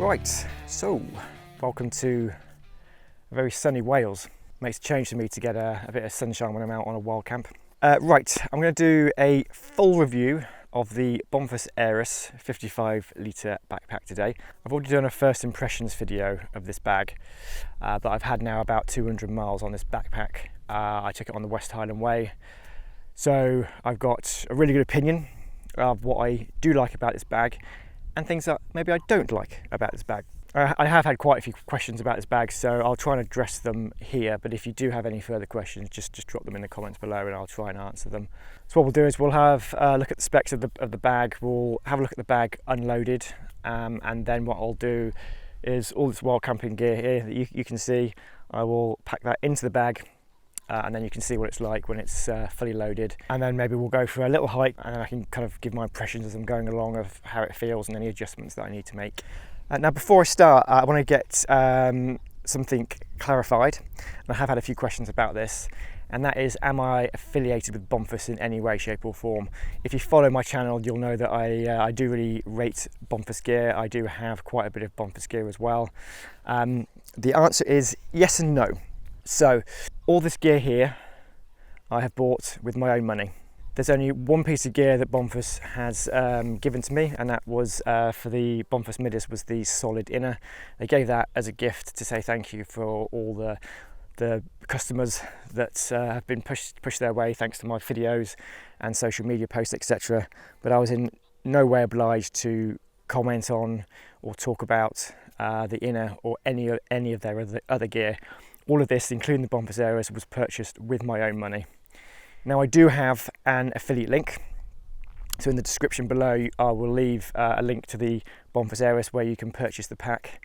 Right, so welcome to a very sunny Wales. Makes a change for me to get a bit of sunshine when I'm out on a wild camp. Right, I'm going to do a full review of the Bonfus Aerus 55L backpack today. I've already done a first impressions video of this bag, but I've had now about 200 miles on this backpack. I took it on the West Highland Way, so I've got a really good opinion of what I do like about this bag and things that maybe I don't like about this bag. I have had quite a few questions about this bag, so I'll try and address them here, but if you do have any further questions, just drop them in the comments below and I'll try and answer them. So what we'll do is we'll have a look at the specs of the bag, we'll have a look at the bag unloaded, and then what I'll do is all this wild camping gear here that you can see, I will pack that into the bag, and then you can see what it's like when it's fully loaded, and then maybe we'll go for a little hike and then I can kind of give my impressions as I'm going along of how it feels and any adjustments that I need to make. Now before I start, I want to get something clarified, and I have had a few questions about this, and that is, am I affiliated with Bonfus in any way, shape or form? If you follow my channel, you'll know that I do really rate Bonfus gear. I do have quite a bit of Bonfus gear as well. The answer is yes and no. So all this gear here I have bought with my own money. There's only one piece of gear that Bonfus has given to me, and that was for the Bonfus Midis, was the solid inner. They gave that as a gift to say thank you for all the customers that have been pushed their way thanks to my videos and social media posts, etc. But I was in no way obliged to comment on or talk about the inner or any of their other gear. All of this, including the Bonfus Aerus, was purchased with my own money. Now I do have an affiliate link, so in the description below I will leave a link to the Bonfus Aerus where you can purchase the pack.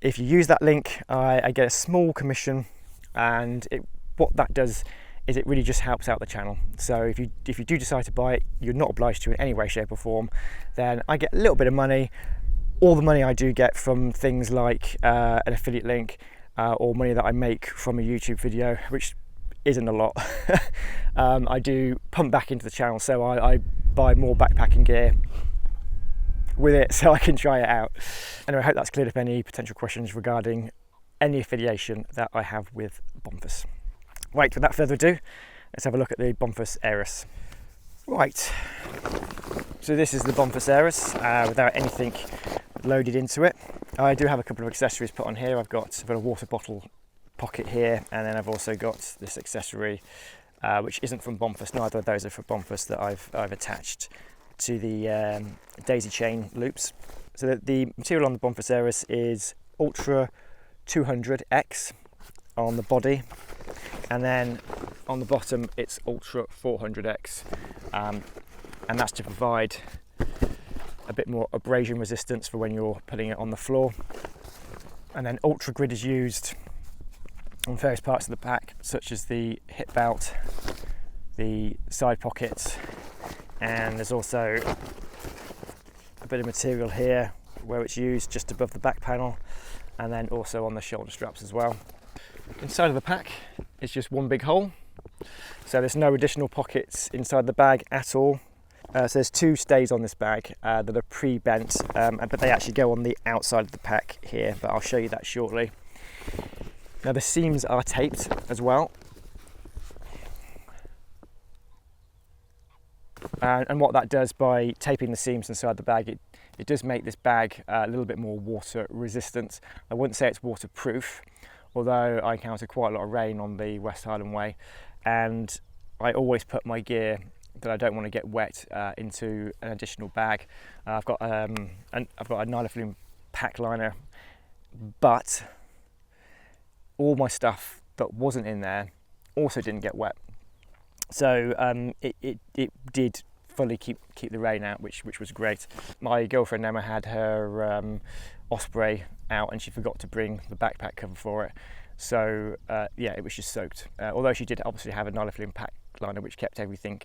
If you use that link, I get a small commission, and what that does is it really just helps out the channel. So if you do decide to buy it, you're not obliged to in any way, shape or form, then I get a little bit of money. All the money I do get from things like an affiliate link, or money that I make from a YouTube video, which isn't a lot, I do pump back into the channel, so I buy more backpacking gear with it so I can try it out. Anyway, I hope that's cleared up any potential questions regarding any affiliation that I have with Bonfus. Right, without further ado, let's have a look at the Bonfus Aerus. Right, so this is the Bonfus Aerus without anything loaded into it. I do have a couple of accessories put on here. I've got a water bottle pocket here, and then I've also got this accessory which isn't from Bonfus. Neither of those are from Bonfus, that I've attached to the daisy chain loops. So the material on the Bonfus Aerus is Ultra 200X on the body, and then on the bottom it's Ultra 400X, and that's to provide a bit more abrasion resistance for when you're putting it on the floor. And then Ultra Grid is used on various parts of the pack, such as the hip belt, the side pockets, and there's also a bit of material here where it's used just above the back panel, and then also on the shoulder straps as well. Inside of the pack is just one big hole, so there's no additional pockets inside the bag at all. So there's two stays on this bag that are pre-bent, but they actually go on the outside of the pack here, but I'll show you that shortly. Now the seams are taped as well, and what that does by taping the seams inside the bag, it does make this bag a little bit more water resistant. I wouldn't say it's waterproof, although I encounter quite a lot of rain on the West Highland Way, and I always put my gear that I don't want to get wet into an additional bag. I've got a nylon pack liner, but all my stuff that wasn't in there also didn't get wet, so it did fully keep the rain out, which was great. My girlfriend Emma had her Osprey out and she forgot to bring the backpack cover for it, so yeah, it was just soaked. Although she did obviously have a nylon pack liner which kept everything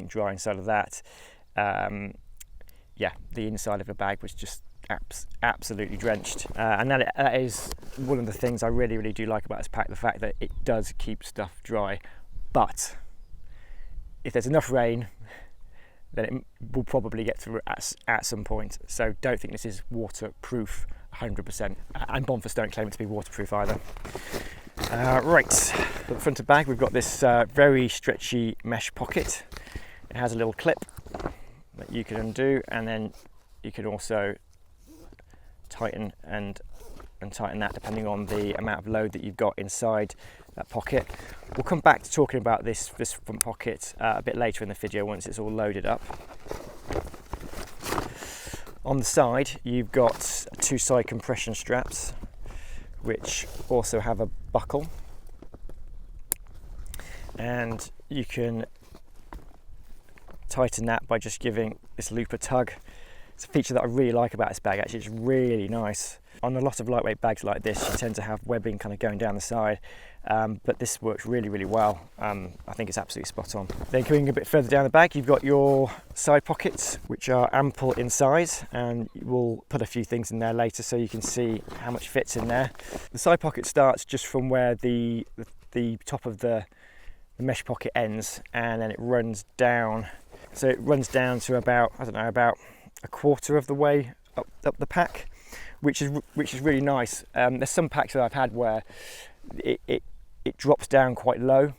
dry inside of that. Yeah, the inside of the bag was just absolutely drenched, and that is one of the things I really do like about this pack, the fact that it does keep stuff dry. But if there's enough rain, then it will probably get through at some point, so don't think this is waterproof 100%. And Bonfus don't claim it to be waterproof either. Right, for the front of the bag, we've got this very stretchy mesh pocket. It has a little clip that you can undo, and then you can also tighten and tighten that depending on the amount of load that you've got inside that pocket. We'll come back to talking about this front pocket a bit later in the video once it's all loaded up. On the side, you've got 2 side compression straps, which also have a buckle, and you can tighten that by just giving this loop a tug. It's a feature that I really like about this bag. Actually, it's really nice. On a lot of lightweight bags like this, you tend to have webbing kind of going down the side, but this works really well. I think it's absolutely spot on. Then coming a bit further down the bag, you've got your side pockets, which are ample in size, and we'll put a few things in there later so you can see how much fits in there. The side pocket starts just from where the top of the mesh pocket ends, and then it runs down. So it runs down to about, I don't know, about a quarter of the way up the pack, which is really nice. There's some packs that I've had where it drops down quite low,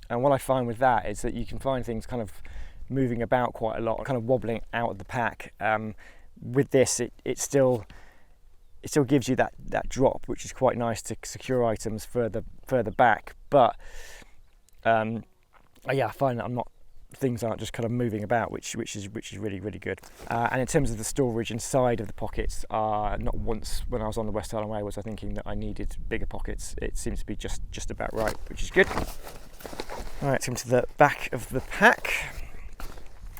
and what I find with that is that you can find things kind of moving about quite a lot, kind of wobbling out of the pack. With this, it still gives you that drop, which is quite nice to secure items further back. But yeah, I find that things aren't just kind of moving about, which is really good. And in terms of the storage inside of the pockets, not once when I was on the West Island Way was I thinking that I needed bigger pockets. It seems to be just about right, which is good. All right, come to the back of the pack.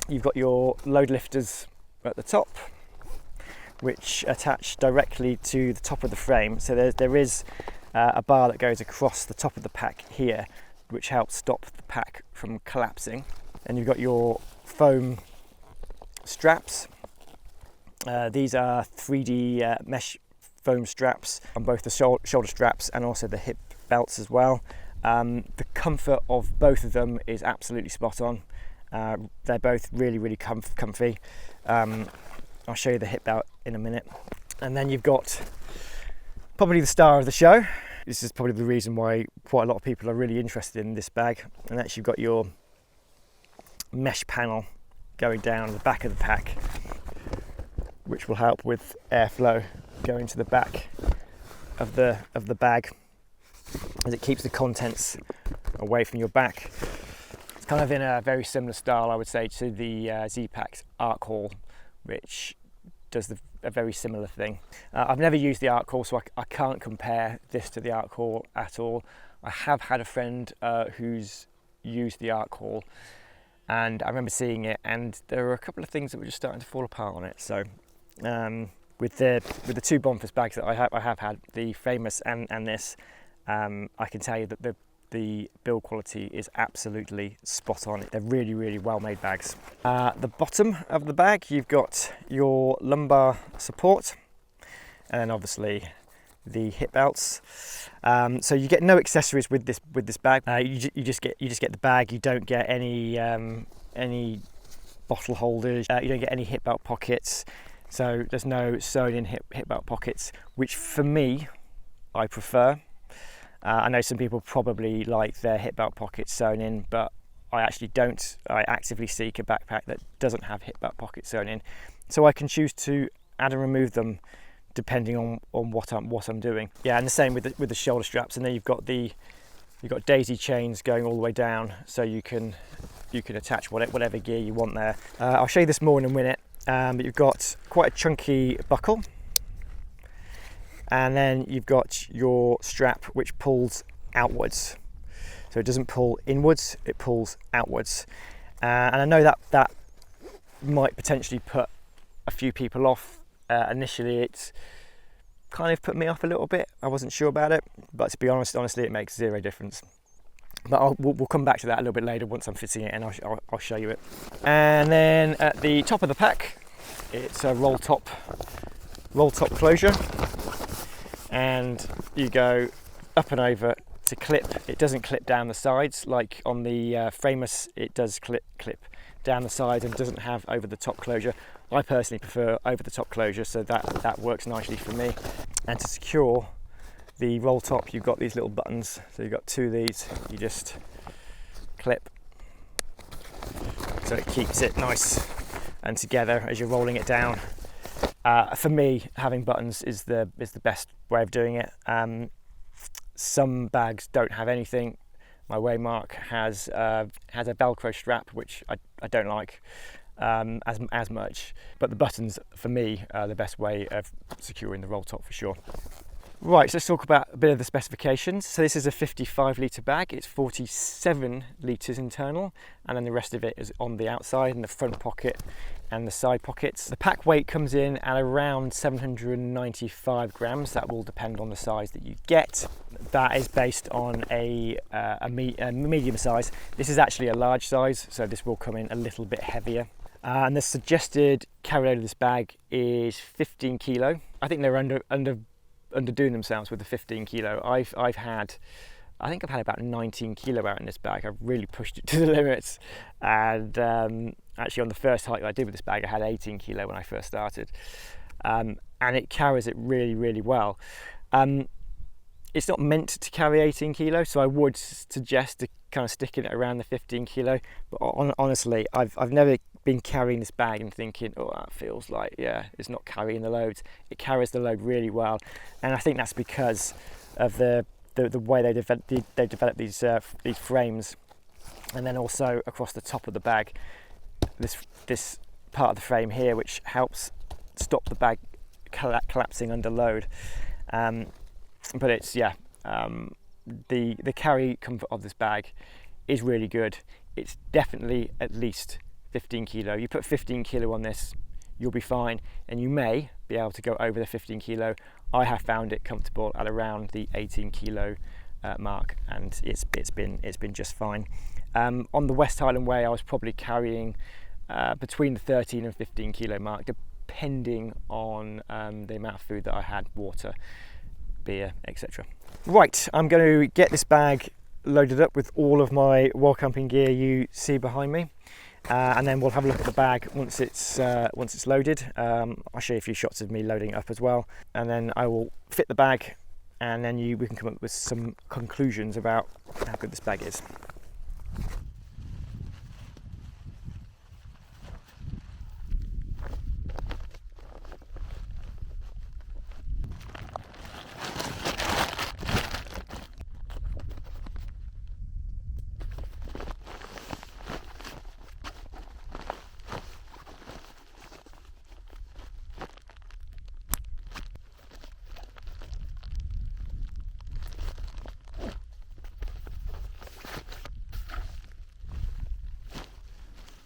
You've got your load lifters at the top, which attach directly to the top of the frame. So there is a bar that goes across the top of the pack here, which helps stop the pack from collapsing. And you've got your foam straps. These are 3D mesh foam straps on both the shoulder straps and also the hip belts as well. The comfort of both of them is absolutely spot on. They're both really comfy. I'll show you the hip belt in a minute. And then you've got probably the star of the show. This is probably the reason why quite a lot of people are really interested in this bag, and that's you've got your mesh panel going down the back of the pack, which will help with airflow going to the back of the bag, as it keeps the contents away from your back. It's kind of in a very similar style, I would say, to the Z-Pack's Arc Haul, which does a very similar thing. I've never used the Arc Haul, so I can't compare this to the Arc Haul at all. I have had a friend who's used the Arc Haul, and I remember seeing it, and there were a couple of things that were just starting to fall apart on it. So with the 2 Bonfus bags that I have had, the Famous and this, I can tell you that the build quality is absolutely spot on. They're really well made bags. The bottom of the bag, you've got your lumbar support, and then obviously the hip belts. So you get no accessories with this bag. You just get the bag. You don't get any bottle holders. You don't get any hip belt pockets. So there's no sewn in hip belt pockets, which for me, I prefer. I know some people probably like their hip belt pockets sewn in, but I actually don't. I actively seek a backpack that doesn't have hip belt pockets sewn in, so I can choose to add and remove them depending on what I'm doing. Yeah, and the same with the shoulder straps. And then you've got daisy chains going all the way down, so you can attach whatever gear you want there. I'll show you this more in a minute. But you've got quite a chunky buckle. And then you've got your strap, which pulls outwards. So it doesn't pull inwards, it pulls outwards. And I know that might potentially put a few people off. Initially, it's kind of put me off a little bit. I wasn't sure about it, but to be honest, honestly, it makes zero difference. But we'll come back to that a little bit later once I'm fitting it, and I'll show you it. And then at the top of the pack, it's a roll top closure. And you go up and over to clip. It doesn't clip down the sides like on the Famous. It does clip down the sides and doesn't have over the top closure. I personally prefer over the top closure, so that works nicely for me. And to secure the roll top, you've got these little buttons. So you've got 2 of these, you just clip, so it keeps it nice and together as you're rolling it down. For me, having buttons is the best way of doing it. Some bags don't have anything. My Waymark has a Velcro strap, which I don't like as much, but the buttons for me are the best way of securing the roll top for sure. Right, so let's talk about a bit of the specifications. So this is a 55 litre bag. It's 47 litres internal, and then the rest of it is on the outside, in the front pocket and the side pockets. The pack weight comes in at around 795 grams. That will depend on the size that you get. That is based on a medium size. This is actually a large size, so this will come in a little bit heavier. And the suggested carry load of this bag is 15 kilo. I think they're underdoing themselves with the 15 kilo. I think I've had about 19 kilo out in this bag. I've really pushed it to the limits, and actually on the first hike I did with this bag I had 18 kilo when I first started, and it carries it really well. It's not meant to carry 18 kilo, so I would suggest to kind of sticking it around the 15 kilo, but honestly I've never been carrying this bag and thinking, oh, that feels like, yeah, it's not carrying the loads. It carries the load really well, and I think that's because of the way they develop these frames, and then also across the top of the bag, this part of the frame here, which helps stop the bag collapsing under load. But it's the carry comfort of this bag is really good. It's definitely at least 15 kilo. You put 15 kilo on this, you'll be fine, and you may be able to go over the 15 kilo. I have found it comfortable at around the 18 kilo mark, and it's been just fine. On the West Highland Way, I was probably carrying between the 13 and 15 kilo mark, depending on the amount of food that I had, water, beer, etc. Right, I'm going to get this bag loaded up with all of my wild camping gear you see behind me, and then we'll have a look at the bag once it's loaded. I'll show you a few shots of me loading it up as well, and then I will fit the bag, and then we can come up with some conclusions about how good this bag is.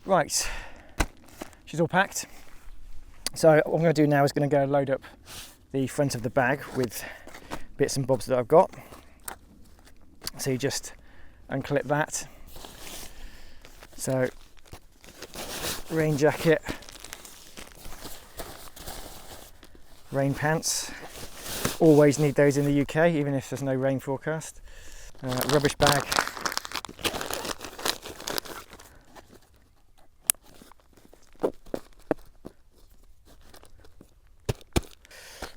Right, she's all packed. So what I'm going to do now is going to go load up the front of the bag with bits and bobs that I've got. So you just unclip that. So rain jacket, rain pants, always need those in the UK even if there's no rain forecast. Rubbish bag.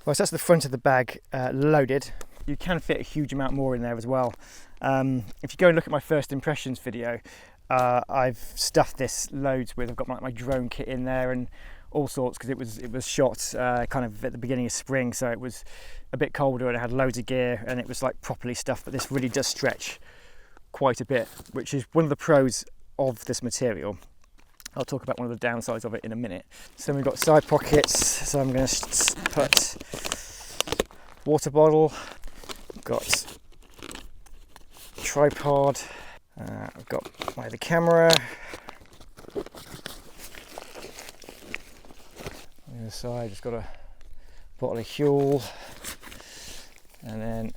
Well, so that's the front of the bag loaded. You can fit a huge amount more in there as well. If you go and look at my first impressions video, I've stuffed this loads with. I've got my drone kit in there and all sorts, because it was shot kind of at the beginning of spring, so it was a bit colder and it had loads of gear and it was like properly stuffed. But this really does stretch quite a bit, which is one of the pros of this material. I'll talk about one of the downsides of it in a minute. So we've got side pockets, so I'm going to put water bottle, got tripod, I've got the camera, on the other side just got a bottle of fuel, and then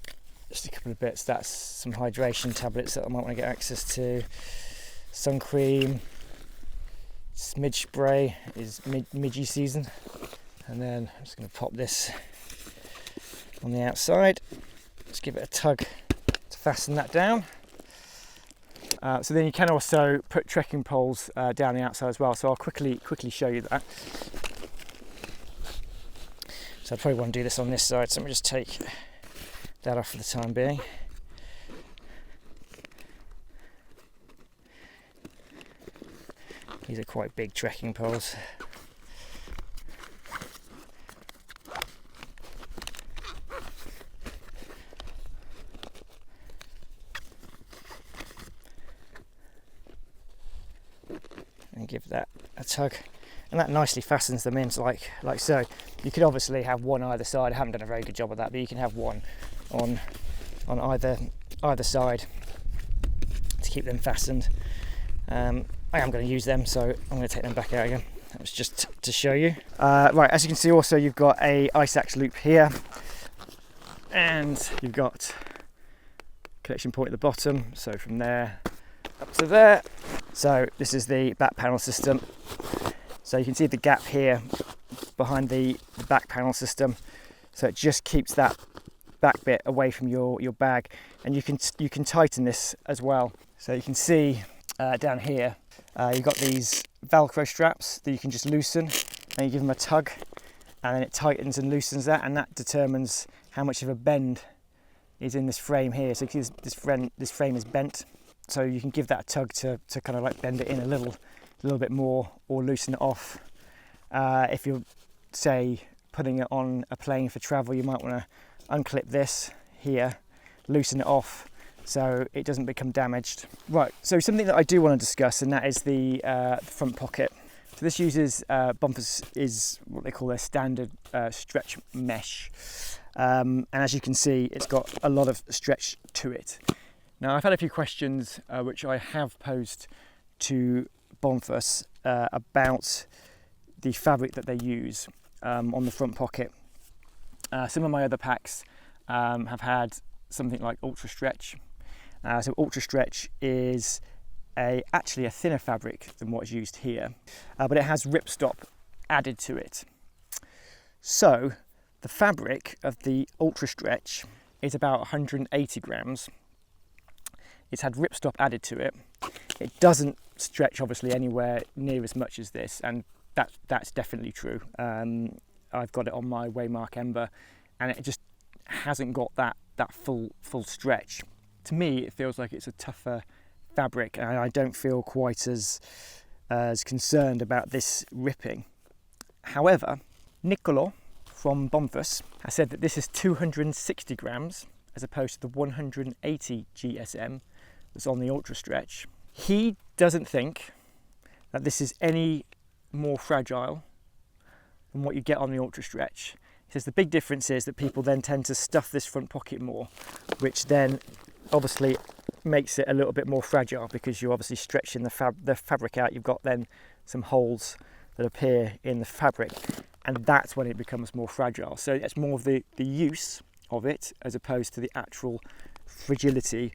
just a couple of bits. That's some hydration tablets that I might want to get access to, sun cream, smidge spray is midgy season, and then I'm just going to pop this on the outside. Just give it a tug to fasten that down. So then you can also put trekking poles down the outside as well, so I'll quickly show you that. So I probably want to do this on this side, so let me just take that off for the time being. These are quite big trekking poles. And give that a tug, and that nicely fastens them in, like so. You could obviously have one either side. I haven't done a very good job of that, but you can have one on either side to keep them fastened. I am going to use them, so I'm going to take them back out again. That was just to show you. Right, as you can see, also you've got a ice axe loop here, and you've got connection point at the bottom, so from there up to there. So this is the back panel system. So you can see the gap here behind the back panel system, so it just keeps that back bit away from your bag, and you can tighten this as well. So you can see down here you've got these Velcro straps that you can just loosen, and you give them a tug, and then it tightens and loosens that, and that determines how much of a bend is in this frame here. So this frame is bent, so you can give that a tug to kind of like bend it in a little bit more, or loosen it off. If you're, say, putting it on a plane for travel, you might want to unclip this here, loosen it off so it doesn't become damaged. Right, so something that I do want to discuss, and that is the front pocket. So this uses Bonfus is what they call their standard stretch mesh, and as you can see, it's got a lot of stretch to it. Now, I've had a few questions which I have posed to Bonfus about the fabric that they use on the front pocket. Some of my other packs have had something like ultra stretch. So ultra stretch is actually a thinner fabric than what's used here, but it has ripstop added to it. So the fabric of the ultra stretch is about 180 grams. It's had ripstop added to it. It doesn't stretch obviously anywhere near as much as this, and that's definitely true. I've got it on my Waymark Ember, and it just hasn't got that full stretch. To me, it feels like it's a tougher fabric, and I don't feel quite as concerned about this ripping. However, Niccolo from Bonfus has said that this is 260 grams as opposed to the 180 GSM that's on the ultra stretch. He doesn't think that this is any more fragile than what you get on the ultra stretch. He says the big difference is that people then tend to stuff this front pocket more, which then obviously makes it a little bit more fragile, because you're obviously stretching the fabric out. You've got then some holes that appear in the fabric, and that's when it becomes more fragile. So it's more of the use of it as opposed to the actual fragility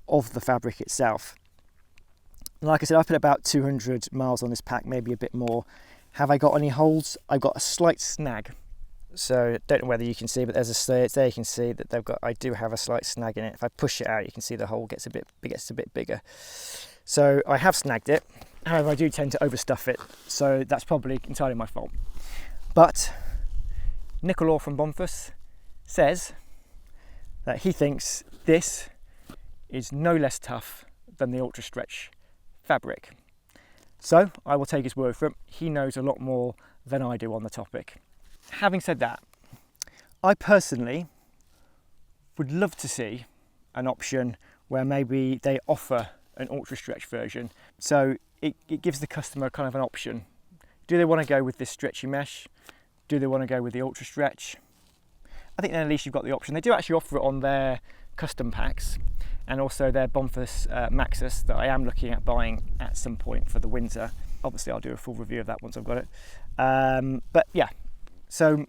of the fabric itself. Like I said, I've put about 200 miles on this pack, maybe a bit more. Have I got any holes? I've got a slight snag. So don't know whether you can see, but there's a there you can see that I do have a slight snag in it. If I push it out, you can see the hole gets a bit bigger. So I have snagged it. However, I do tend to overstuff it, so that's probably entirely my fault. But Niccolo from Bonfus says that he thinks this is no less tough than the ultra stretch fabric. So I will take his word for it. He knows a lot more than I do on the topic. Having said that, I personally would love to see an option where maybe they offer an ultra stretch version, so it gives the customer kind of an option. Do they want to go with this stretchy mesh? Do they want to go with the ultra stretch? I think then at least you've got the option. They do actually offer it on their custom packs, and also their Bonfus Maxus that I am looking at buying at some point for the winter. Obviously I'll do a full review of that once I've got it. But yeah, so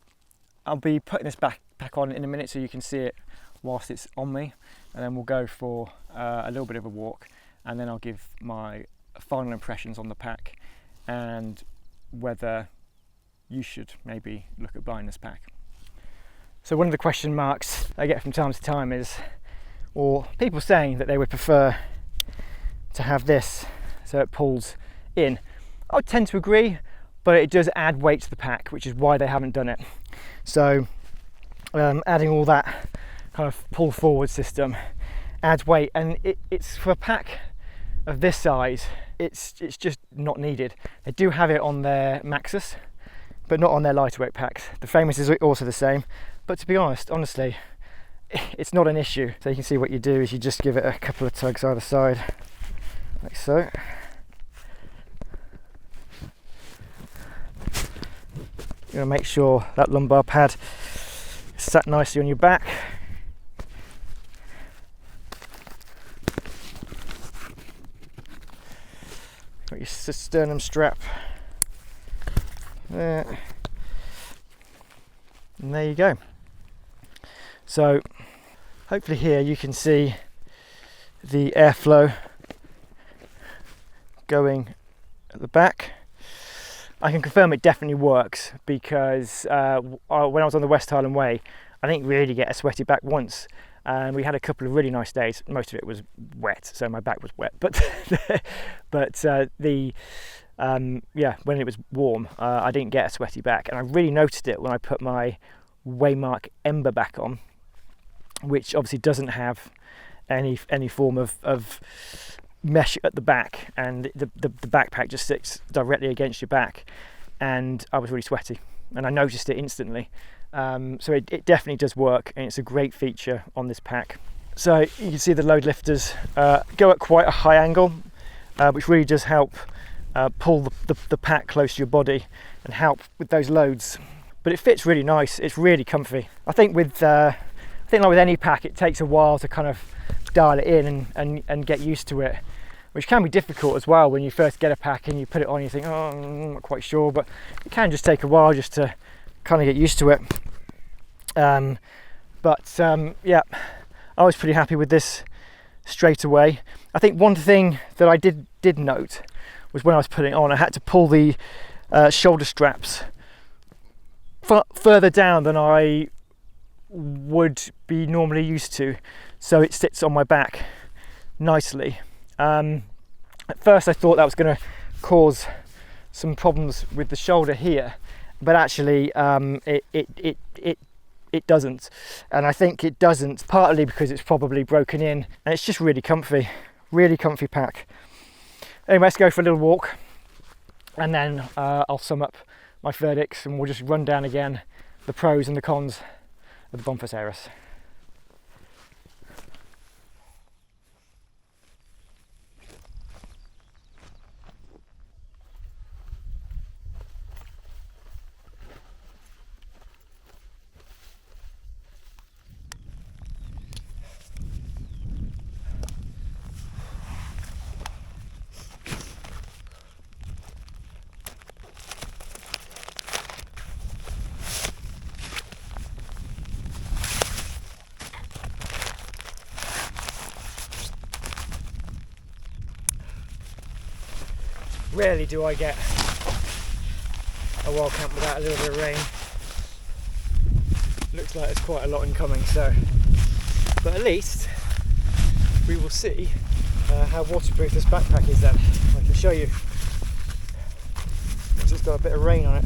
I'll be putting this back on in a minute so you can see it whilst it's on me, and then we'll go for a little bit of a walk, and then I'll give my final impressions on the pack and whether you should maybe look at buying this pack. So one of the question marks I get from time to time is, or people saying that they would prefer to have this so it pulls in. I would tend to agree, but it does add weight to the pack, which is why they haven't done it. So adding all that kind of pull forward system adds weight, and it's for a pack of this size, it's just not needed. They do have it on their Maxus, but not on their lighter weight packs. The Famous is also the same, but to be honest, honestly, it's not an issue. So you can see what you do is you just give it a couple of tugs either side, like so. You're going to make sure that lumbar pad is sat nicely on your back. Got your sternum strap there, and there you go. So hopefully here you can see the airflow going at the back. I can confirm it definitely works, because when I was on the West Highland Way, I didn't really get a sweaty back once, and we had a couple of really nice days. Most of it was wet, so my back was wet, but yeah, when it was warm, I didn't get a sweaty back, and I really noticed it when I put my Waymark Ember back on, which obviously doesn't have any form of mesh at the back, and the backpack just sits directly against your back, and I was really sweaty, and I noticed it instantly. So it definitely does work, and it's a great feature on this pack. So you can see the load lifters go at quite a high angle, which really does help pull the pack close to your body and help with those loads. But it fits really nice. It's really comfy. I think like with any pack, it takes a while to kind of dial it in and get used to it, which can be difficult as well when you first get a pack and you put it on. You think, oh, I'm not quite sure, but it can just take a while just to kind of get used to it. Yeah, I was pretty happy with this straight away. I think one thing that I did note was when I was putting it on, I had to pull the shoulder straps further down than I would be normally used to, so it sits on my back nicely. At first I thought that was going to cause some problems with the shoulder here, but actually it doesn't, and I think it doesn't partly because it's probably broken in, and it's just really comfy pack. Anyway, let's go for a little walk, and then I'll sum up my verdicts, and we'll just run down again the pros and the cons of the Bonfus Aerus. Rarely do I get a wild camp without a little bit of rain. Looks like there's quite a lot incoming, so, but at least we will see how waterproof this backpack is then. I can show you, it's just got a bit of rain on it.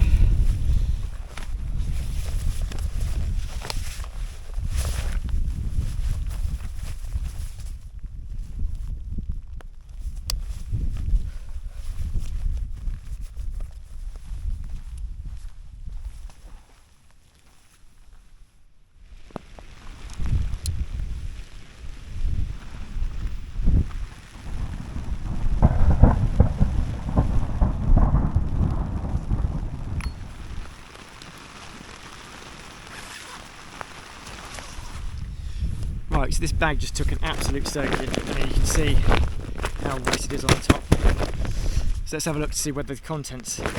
Right, so this bag just took an absolute soaking, and you can see how wet it is on the top. So let's have a look to see whether the contents are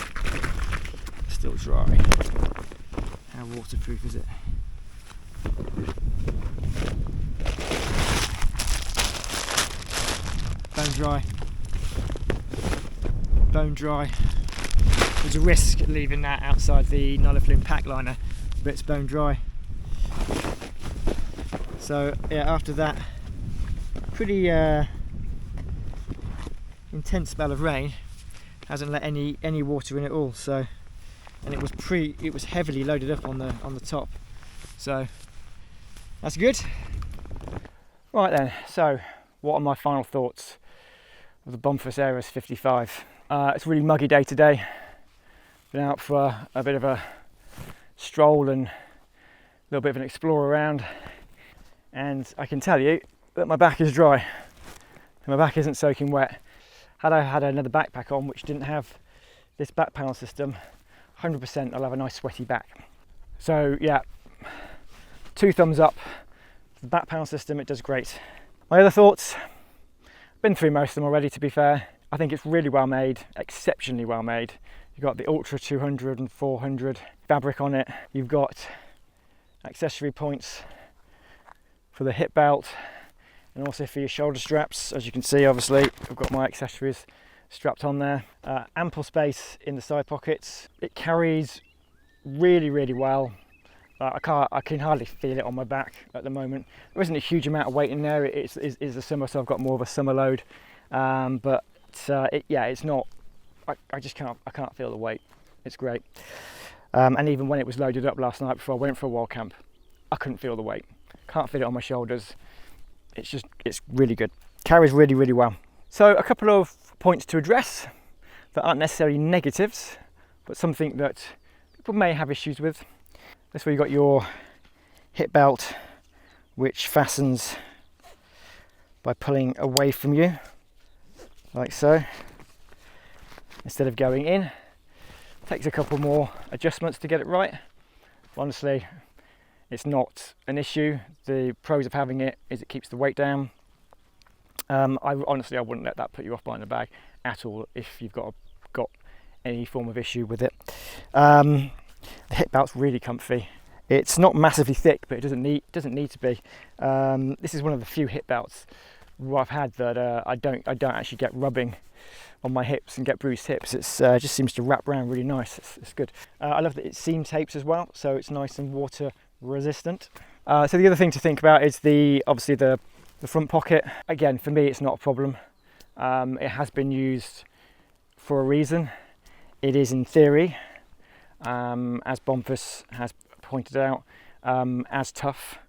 still dry. How waterproof is it? Bone dry. Bone dry. There's a risk leaving that outside the Nulliflume pack liner, but it's bone dry. So yeah, after that pretty intense spell of rain, hasn't let any water in at all. So, and it was heavily loaded up on the top. So that's good. Right then, so what are my final thoughts of the Bonfus Aerus 55? It's a really muggy day today. Been out for a bit of a stroll and a little bit of an explore around, and I can tell you that my back is dry. My back isn't soaking wet. Had I had another backpack on which didn't have this back panel system, 100% I'll have a nice sweaty back. So yeah, 2 thumbs up. The back panel system, it does great. My other thoughts, been through most of them already, to be fair. I think it's really well made, exceptionally well made. You've got the Ultra 200 and 400 fabric on it. You've got accessory points for the hip belt and also for your shoulder straps. As you can see, obviously, I've got my accessories strapped on there. Ample space in the side pockets. It carries really, really well. I can hardly feel it on my back at the moment. There isn't a huge amount of weight in there. It's the summer, so I've got more of a summer load. But it's not. I can't feel the weight. It's great. And even when it was loaded up last night before I went for a wild camp, I couldn't feel the weight. Can't feel it on my shoulders. It's really good. Carries really, really well. So a couple of points to address that aren't necessarily negatives, but something that people may have issues with. This is where you've got your hip belt, which fastens by pulling away from you, like so, instead of going in. Takes a couple more adjustments to get it right. Honestly, it's not an issue. The pros of having it is it keeps the weight down. I wouldn't let that put you off buying the bag at all if you've got any form of issue with it. The hip belt's really comfy. It's not massively thick, but it doesn't need to be. This is one of the few hip belts where I've had that I don't actually get rubbing on my hips and get bruised hips. It just seems to wrap around really nice. It's good. I love that it seam tapes as well, so it's nice and water resistant. So the other thing to think about is obviously the front pocket. Again, for me, it's not a problem. It has been used for a reason. It is, in theory, as Bonfus has pointed out, as tough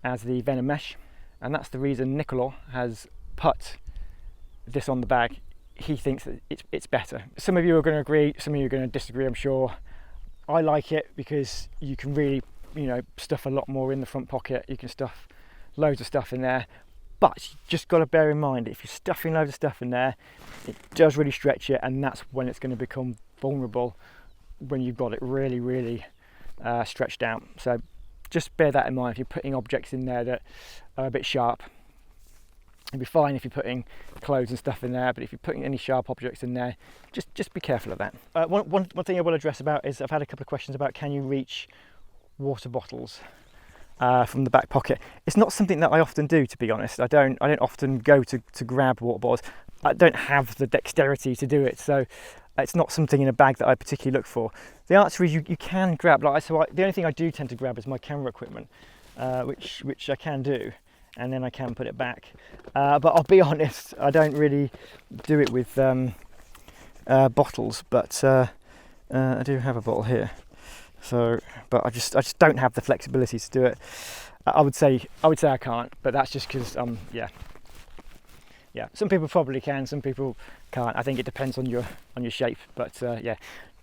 as the Venom mesh, and that's the reason Nicola has put this on the bag. He thinks that it's better. Some of you are going to agree, some of you are going to disagree, I'm sure. I like it because you can really, stuff a lot more in the front pocket. You can stuff loads of stuff in there, but you just got to bear in mind, if you're stuffing loads of stuff in there, it does really stretch it, and that's when it's going to become vulnerable, when you've got it really, really stretched out. So just bear that in mind if you're putting objects in there that are a bit sharp. It'd be fine if you're putting clothes and stuff in there, but if you're putting any sharp objects in there, just be careful of that. One thing I will address about is I've had a couple of questions about, can you reach water bottles from the back pocket? It's not something that I often do, to be honest. I don't often go to grab water bottles. I don't have the dexterity to do it, so it's not something in a bag that I particularly look for. The answer is you can grab. The only thing I do tend to grab is my camera equipment, which I can do, and then I can put it back. But I'll be honest, I don't really do it with bottles. But I do have a bottle here. So, but I just don't have the flexibility to do it. I would say I can't, but that's just because yeah. Some people probably can, some people can't. I think it depends on your shape. But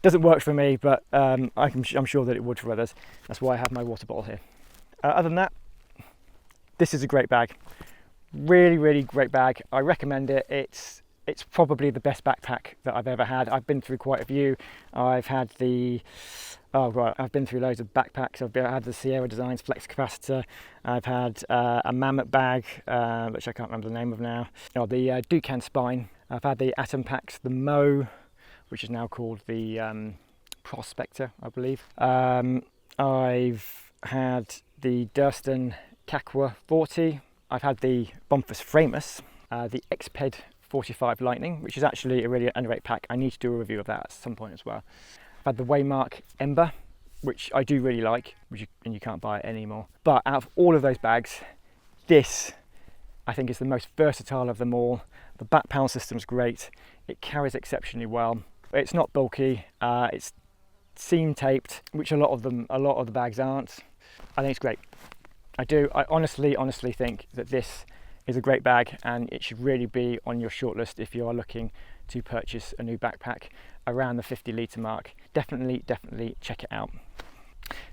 doesn't work for me. But I'm sure that it would for others. That's why I have my water bottle here. Other than that, this is a great bag. Really, really great bag. I recommend it. It's probably the best backpack that I've ever had. I've been through quite a few. I've been through loads of backpacks. I've had the Sierra Designs Flex Capacitor. I've had a Mammoth bag, which I can't remember the name of now. The Ducan Spine. I've had the Atom Packs, the Mo, which is now called the Prospector, I believe. I've had the Durston Kakwa 40. I've had the Bonfus Framus, the Xped 45 Lightning, which is actually a really underrated pack. I need to do a review of that at some point as well. I've had the Waymark Ember, which I do really like, and you can't buy it anymore. But out of all of those bags, this I think is the most versatile of them all. The back panel system's great. It carries exceptionally well. It's not bulky. It's seam taped, which a lot of the bags aren't. I think it's great. I honestly think that this is a great bag, and it should really be on your shortlist if you are looking to purchase a new backpack around the 50 litre mark. Definitely check it out.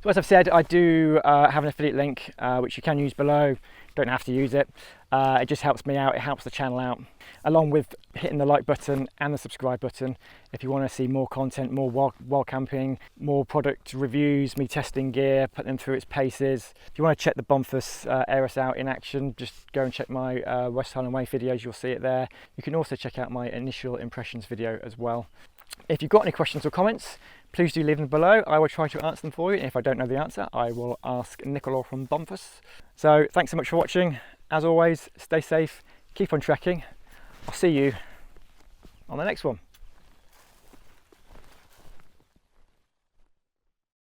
So as I've said, I do have an affiliate link which you can use below. Don't have to use it. It just helps me out, it helps the channel out, along with hitting the like button and the subscribe button if you want to see more content, more wild camping, more product reviews, me testing gear, putting them through its paces. If you want to check the Bonfus Aerus out in action, just go and check my West Highland Way videos, you'll see it there. You can also check out my initial impressions video as well. If you've got any questions or comments, please do leave them below. I will try to answer them for you. And if I don't know the answer, I will ask Nicola from Bonfus. So thanks so much for watching. As always, stay safe, keep on trekking. I'll see you on the next one.